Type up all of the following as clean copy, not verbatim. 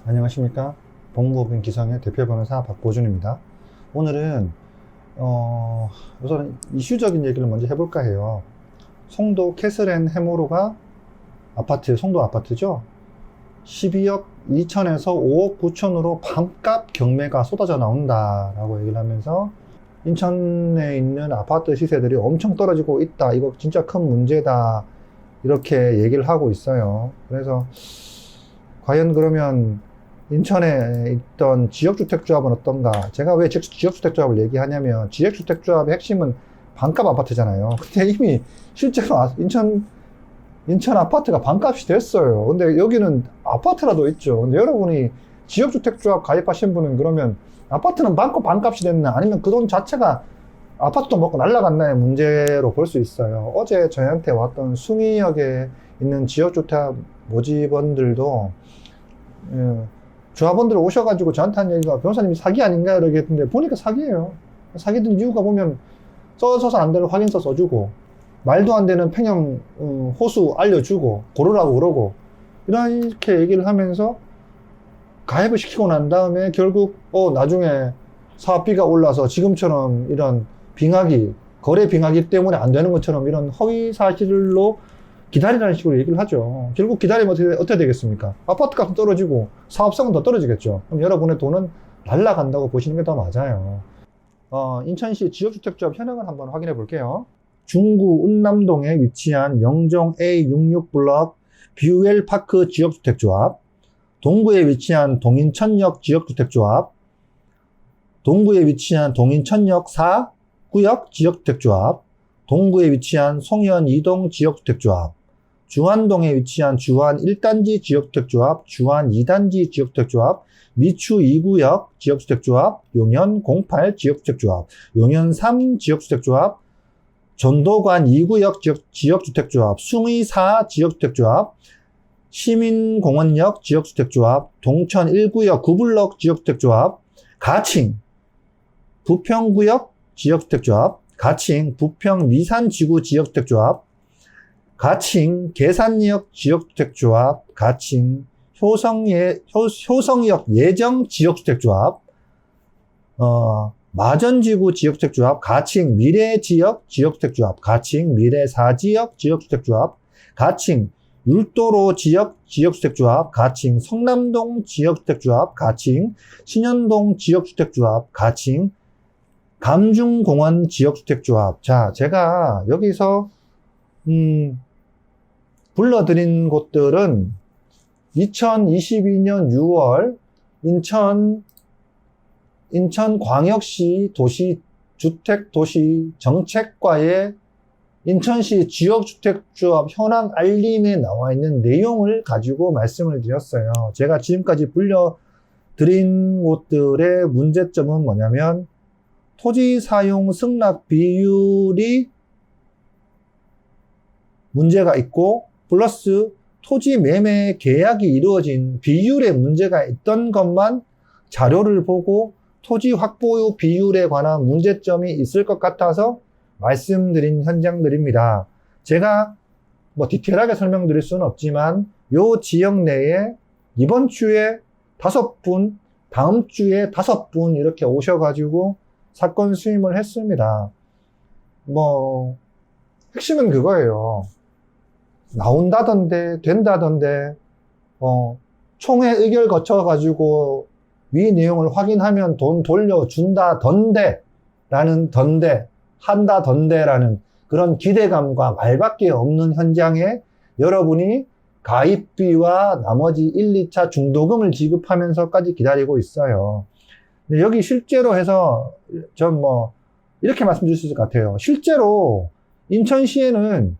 안녕하십니까. 법무법인 기성의 대표 변호사 박보준입니다. 오늘은 우선 이슈적인 얘기를 먼저 해볼까 해요. 송도 캐슬앤 해모로가 아파트, 송도 아파트죠. 12억 2천에서 5억 9천으로 반값 경매가 쏟아져 나온다라고 얘기를 하면서 인천에 있는 아파트 시세들이 엄청 떨어지고 있다. 이거 진짜 큰 문제다. 이렇게 얘기를 하고 있어요. 그래서 과연 그러면 인천에 있던 지역주택조합은 어떤가? 제가 왜 지역주택조합을 얘기하냐면 지역주택조합의 핵심은 반값 아파트잖아요. 근데 이미 실제로 인천 아파트가 반값이 됐어요. 근데 여기는 아파트라도 있죠. 근데 여러분이 지역주택조합 가입하신 분은 그러면 아파트는 반값이 됐나? 아니면 그 돈 자체가 아파트도 먹고 날라갔나의 문제로 볼 수 있어요. 어제 저희한테 왔던 숭이역에 있는 지역주택 모집원들도 조합원들 오셔가지고 저한테 한 얘기가 변호사님이 사기 아닌가 이러겠는데 보니까 사기예요. 사기된 이유가 보면 써서 안 되는 확인서 써주고 말도 안 되는 팽형 호수 알려주고 고르라고 그러고 이렇게 얘기를 하면서 가입을 시키고 난 다음에 결국 나중에 사업비가 올라서 지금처럼 이런 거래 빙하기 때문에 안 되는 것처럼 이런 허위 사실로 기다리라는 식으로 얘기를 하죠. 결국 기다리면 어떻게 되겠습니까? 아파트 값은 떨어지고 사업성은 더 떨어지겠죠. 그럼 여러분의 돈은 날라간다고 보시는 게 더 맞아요. 인천시 지역주택조합 현황을 한번 확인해 볼게요. 중구 운남동에 위치한 영종 A66블럭 뷰웰파크 지역주택조합, 동구에 위치한 동인천역 지역주택조합, 동구에 위치한 동인천역 4구역 지역주택조합, 동구에 위치한 송현 2동 지역주택조합, 주안동에 위치한 주안 1단지 지역주택조합, 주안 2단지 지역주택조합, 미추 2구역 지역주택조합, 용현 08 지역주택조합, 용현 3 지역주택조합, 전도관 2구역 지역주택조합, 숭의 4 지역주택조합, 시민공원역 지역주택조합, 동천 1구역 9블럭 지역주택조합, 가칭 부평구역 지역주택조합, 가칭 부평 미산지구 지역주택조합, 가칭 계산역 지역주택조합, 가칭 효성역 예정 지역주택조합, 마전지구 지역주택조합, 가칭 미래지역 지역주택조합, 가칭 미래사지역 지역주택조합, 가칭 율도로 지역주택조합, 가칭 성남동 지역주택조합, 가칭 신현동 지역주택조합, 가칭 감중공원 지역주택조합. 자, 제가 여기서 불러드린 곳들은 2022년 6월 인천광역시 주택도시 정책과의 인천시 지역주택조합 현황 알림에 나와 있는 내용을 가지고 말씀을 드렸어요. 제가 지금까지 불려드린 곳들의 문제점은 뭐냐면 토지 사용 승낙 비율이 문제가 있고 플러스 토지 매매 계약이 이루어진 비율에 문제가 있던 것만 자료를 보고 토지 확보 비율에 관한 문제점이 있을 것 같아서 말씀드린 현장들입니다. 제가 디테일하게 설명드릴 수는 없지만 요 지역 내에 이번 주에 5분, 다음 주에 5분 이렇게 오셔가지고 사건 수임을 했습니다. 핵심은 그거예요. 나온다던데, 된다던데, 총회 의결 거쳐가지고 위 내용을 확인하면 돈 돌려준다던데, 한다던데라는 그런 기대감과 말밖에 없는 현장에 여러분이 가입비와 나머지 1, 2차 중도금을 지급하면서까지 기다리고 있어요. 근데 여기 실제로 해서 전 이렇게 말씀드릴 수 있을 것 같아요. 실제로 인천시에는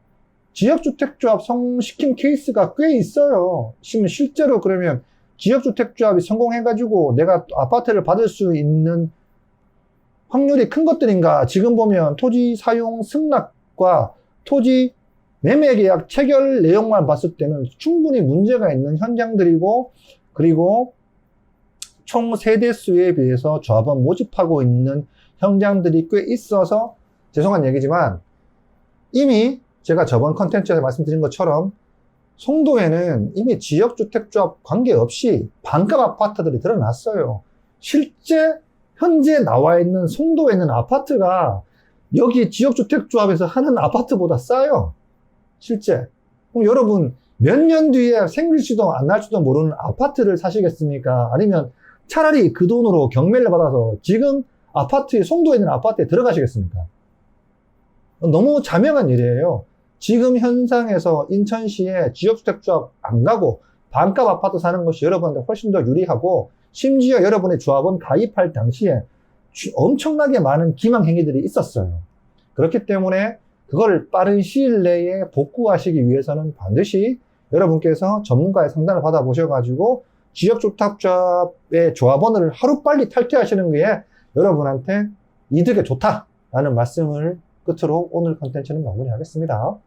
지역주택조합 성공시킨 케이스가 꽤 있어요. 실제로 그러면 지역주택조합이 성공해가지고 내가 아파트를 받을 수 있는 확률이 큰 것들인가? 지금 보면 토지 사용 승낙과 토지 매매 계약 체결 내용만 봤을 때는 충분히 문제가 있는 현장들이고, 그리고 총 세대수에 비해서 조합원 모집하고 있는 현장들이 꽤 있어서 죄송한 얘기지만 이미 제가 저번 컨텐츠에서 말씀드린 것처럼 송도에는 이미 지역주택조합 관계없이 반값 아파트들이 드러났어요. 실제 현재 나와 있는 송도에 있는 아파트가 여기 지역주택조합에서 하는 아파트보다 싸요. 실제. 그럼 여러분 몇 년 뒤에 생길지도 안 날지도 모르는 아파트를 사시겠습니까? 아니면 차라리 그 돈으로 경매를 받아서 지금 아파트에, 송도에 있는 아파트에 들어가시겠습니까? 너무 자명한 일이에요. 지금 현상에서 인천시에 지역주택조합 안 가고 반값 아파트 사는 것이 여러분한테 훨씬 더 유리하고, 심지어 여러분의 조합원 가입할 당시에 엄청나게 많은 기망행위들이 있었어요. 그렇기 때문에 그걸 빠른 시일 내에 복구하시기 위해서는 반드시 여러분께서 전문가의 상담을 받아보셔가지고 지역주택조합의 조합원을 하루빨리 탈퇴하시는 게 여러분한테 이득에 좋다라는 말씀을 끝으로 오늘 컨텐츠는 마무리하겠습니다.